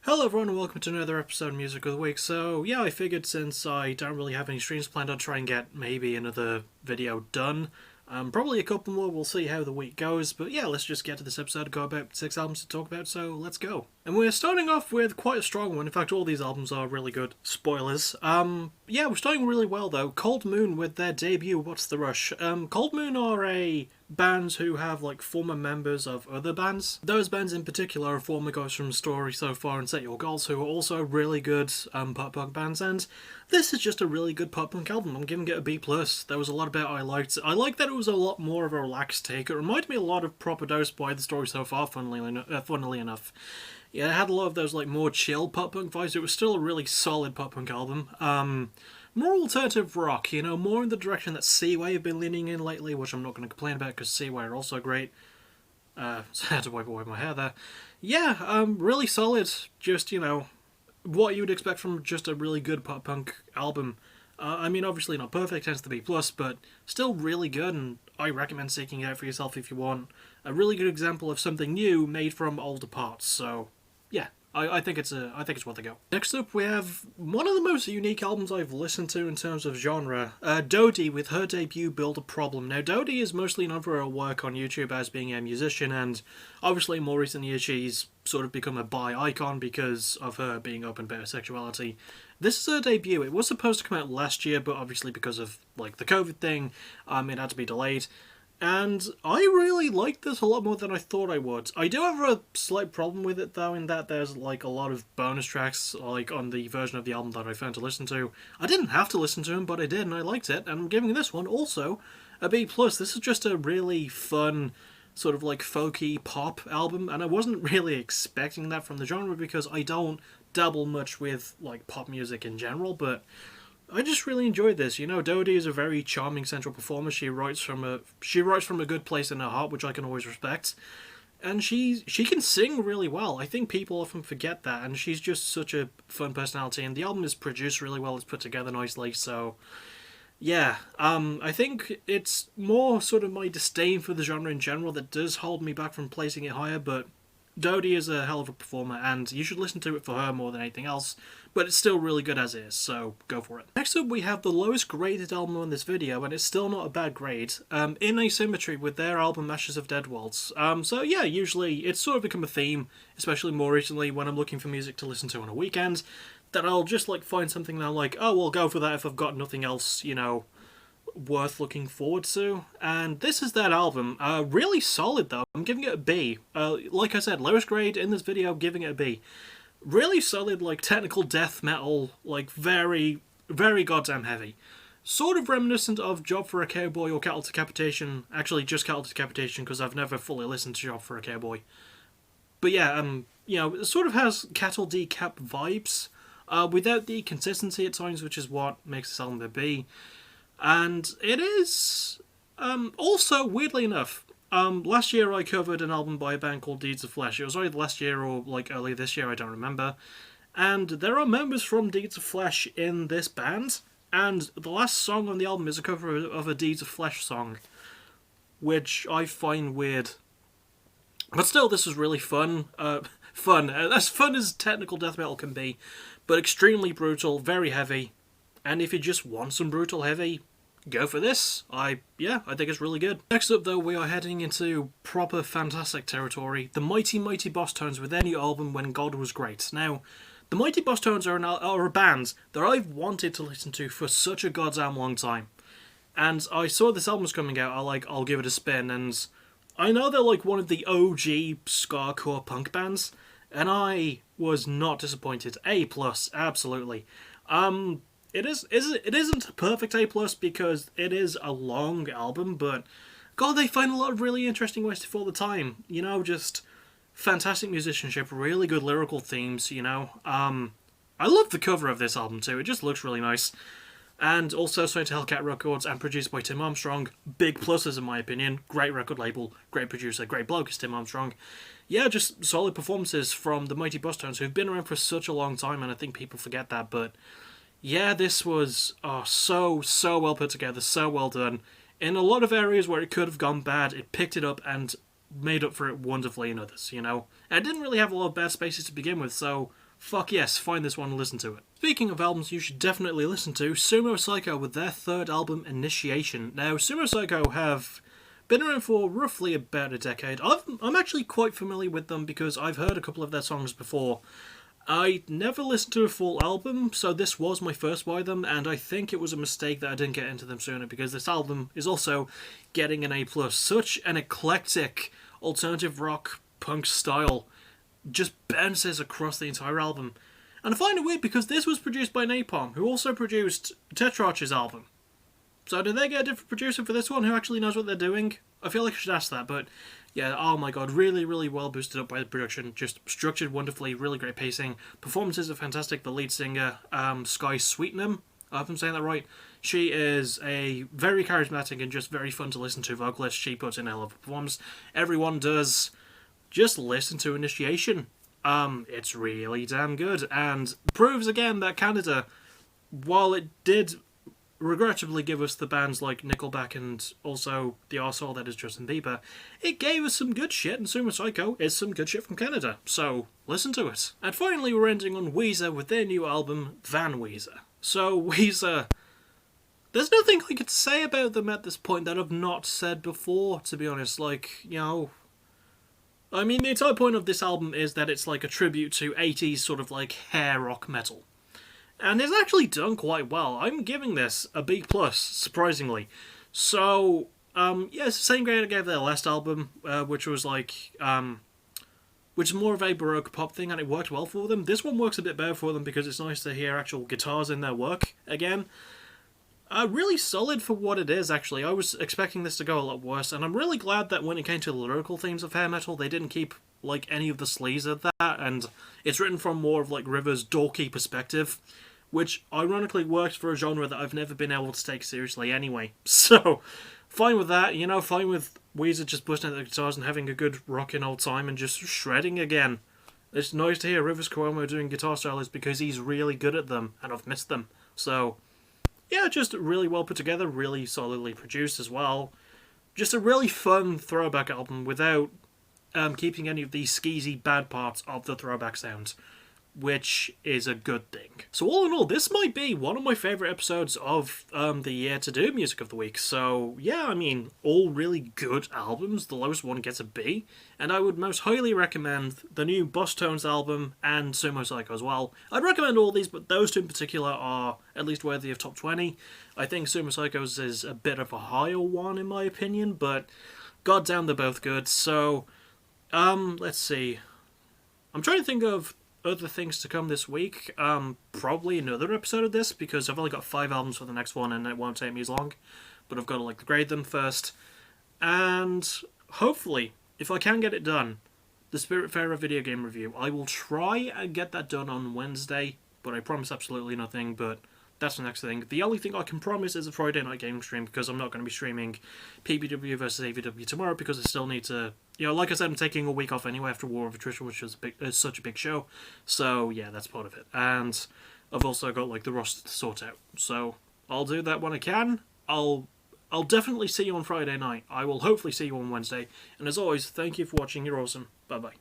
Hello everyone and welcome to another episode of Music of the Week. So yeah, I figured since I don't really have any streams planned, I'd try and get maybe another video done. Probably a couple more, we'll see how the week goes. But yeah, let's just get to this episode. I've got about 6 albums to talk about, so let's go. And we're starting off with quite a strong one. In fact, all these albums are really good. Spoilers. Yeah, we're starting really well though. Cold Moon with their debut, What's the Rush? Cold Moon are a bands who have like former members of other bands. Those bands in particular are former guys from Story So Far and Set Your Goals, who are also really good pop punk bands, and this is just a really good pop punk album. I'm giving it a B+. There was a lot about I liked. I liked that it was a lot more of a relaxed take. It reminded me a lot of Proper Dose by The Story So Far, funnily enough. Yeah, it had a lot of those like more chill pop punk vibes. It was still a really solid pop punk album. More alternative rock, you know, more in the direction that Seaway have been leaning in lately, which I'm not going to complain about because Seaway are also great. So I had to wipe away my hair there. Yeah, really solid. Just, you know, what you would expect from just a really good pop punk album. I mean, obviously not perfect, hence the B+, but still really good, and I recommend seeking it out for yourself if you want a really good example of something new made from older parts. So, yeah. I think it's worth a go. Next up, we have one of the most unique albums I've listened to in terms of genre. Dodie with her debut, Build a Problem. Now, Dodie is mostly known for her work on YouTube as being a musician, and obviously more recently she's sort of become a bi icon because of her being open about her sexuality. This is her debut. It was supposed to come out last year, but obviously because of like the COVID thing, it had to be delayed. And I really liked this a lot more than I thought I would. I do have a slight problem with it though, in that there's like a lot of bonus tracks like on the version of the album that I found to listen to. I didn't have to listen to them, but I did and I liked it, and I'm giving this one also a B+. This is just a really fun sort of like folky pop album, and I wasn't really expecting that from the genre because I don't dabble much with like pop music in general, but I just really enjoyed this. You know, Dodie is a very charming central performer. She writes from a good place in her heart, which I can always respect. And she can sing really well. I think people often forget that, and she's just such a fun personality. And the album is produced really well. It's put together nicely. So, yeah, I think it's more sort of my disdain for the genre in general that does hold me back from placing it higher. But Dodie is a hell of a performer, and you should listen to it for her more than anything else, but it's still really good as is, so go for it. Next up, we have the lowest graded album on this video, and it's still not a bad grade, In Asymmetry with their album Ashes of Dead Worlds. So yeah, usually it's sort of become a theme, especially more recently when I'm looking for music to listen to on a weekend, that I'll just like find something that I'm like, oh, well, go for that if I've got nothing else, you know, worth looking forward to. And this is that album. Really solid though. I'm giving it a B. Like I said, lowest grade in this video, giving it a B. Really solid, like technical death metal, like very, very goddamn heavy. Sort of reminiscent of Job for a Cowboy or Cattle Decapitation. Actually, just Cattle Decapitation because I've never fully listened to Job for a Cowboy. But yeah, you know, it sort of has Cattle Decap vibes, without the consistency at times, which is what makes this album a B. And it is, also, weirdly enough, last year I covered an album by a band called Deeds of Flesh. It was either last year or, like, early this year, I don't remember. And there are members from Deeds of Flesh in this band, and the last song on the album is a cover of a Deeds of Flesh song, which I find weird. But still, this was really fun. As fun as technical death metal can be, but extremely brutal, very heavy. And if you just want some brutal heavy, go for this. I think it's really good. Next up, though, we are heading into proper fantastic territory. The Mighty Mighty Bosstones with their new album, When God Was Great. Now, the Mighty Bosstones are a band that I've wanted to listen to for such a goddamn long time. And I saw this album was coming out, I'll give it a spin, and I know they're like one of the OG ska-core punk bands, and I was not disappointed. A+, absolutely. It isn't a perfect A+ because it is a long album, but God, they find a lot of really interesting ways to fill the time. You know, just fantastic musicianship, really good lyrical themes, you know. I love the cover of this album too, it just looks really nice. And also signed to Hellcat Records and produced by Tim Armstrong. Big pluses in my opinion. Great record label, great producer, great bloke is Tim Armstrong. Yeah, just solid performances from the Mighty Bosstones, who've been around for such a long time, and I think people forget that, but yeah, this was so well put together, so well done. In a lot of areas where it could have gone bad, it picked it up and made up for it wonderfully in others, you know? And it didn't really have a lot of bad spaces to begin with, so fuck yes, find this one and listen to it. Speaking of albums you should definitely listen to, Sumo Psycho with their third album, Initiation. Now, Sumo Psycho have been around for roughly about a decade. I'm actually quite familiar with them because I've heard a couple of their songs before. I never listened to a full album, so this was my first by them, and I think it was a mistake that I didn't get into them sooner, because this album is also getting an A+. Such an eclectic alternative rock punk style just bounces across the entire album. And I find it weird because this was produced by Napalm, who also produced Tetrarch's album. So did they get a different producer for this one who actually knows what they're doing? I feel like I should ask that, but yeah, oh my god, really, really well boosted up by the production, just structured wonderfully, really great pacing. Performances are fantastic. The lead singer, Sky Sweetnam, I hope I'm saying that right. She is a very charismatic and just very fun to listen to vocalist. She puts in a hell of a performance. Everyone does. Just listen to Initiation. It's really damn good, and proves again that Canada, while it did regrettably give us the bands like Nickelback and also the arsehole that is Justin Bieber, it gave us some good shit, and Sumo Psycho is some good shit from Canada, so listen to it. And finally we're ending on Weezer with their new album, Van Weezer. So Weezer, there's nothing I could say about them at this point that I've not said before, to be honest. Like, you know, I mean, the entire point of this album is that it's like a tribute to 80s sort of like hair rock metal. And it's actually done quite well. I'm giving this a B+, surprisingly. So, yeah, it's the same grade I gave their last album, which was like, which is more of a Baroque pop thing, and it worked well for them. This one works a bit better for them because it's nice to hear actual guitars in their work again. Really solid for what it is, actually. I was expecting this to go a lot worse, and I'm really glad that when it came to the lyrical themes of hair metal, they didn't keep like any of the sleaze of that, and it's written from more of like Rivers' dorky perspective, which ironically works for a genre that I've never been able to take seriously anyway. So, fine with that, you know, fine with Weezer just busting out the guitars and having a good rockin' old time and just shredding again. It's nice to hear Rivers Cuomo doing guitar solos because he's really good at them, and I've missed them. So, yeah, just really well put together, really solidly produced as well. Just a really fun throwback album without keeping any of the skeezy bad parts of the throwback sound, which is a good thing. So all in all, this might be one of my favourite episodes of the year to do Music of the Week. So yeah, I mean, all really good albums. The lowest one gets a B, and I would most highly recommend the new Boss Tones album and Sumo Psycho as well. I'd recommend all these, but those two in particular are at least worthy of top 20. I think Sumo Psycho's is a bit of a higher one in my opinion, but goddamn, they're both good. So, let's see. I'm trying to think of other things to come this week. Probably another episode of this, because I've only got 5 albums for the next one and it won't take me as long, but I've got to like grade them first. And hopefully, if I can get it done, the Spiritfarer video game review, I will try and get that done on Wednesday, but I promise absolutely nothing. But that's the next thing. The only thing I can promise is a Friday night gaming stream, because I'm not going to be streaming PBW versus AVW tomorrow, because I still need to, you know, like I said, I'm taking a week off anyway after War of Attrition, which is such a big show. So yeah, that's part of it. And I've also got like the roster to sort out. So I'll do that when I can. I'll definitely see you on Friday night. I will hopefully see you on Wednesday. And as always, thank you for watching. You're awesome. Bye bye.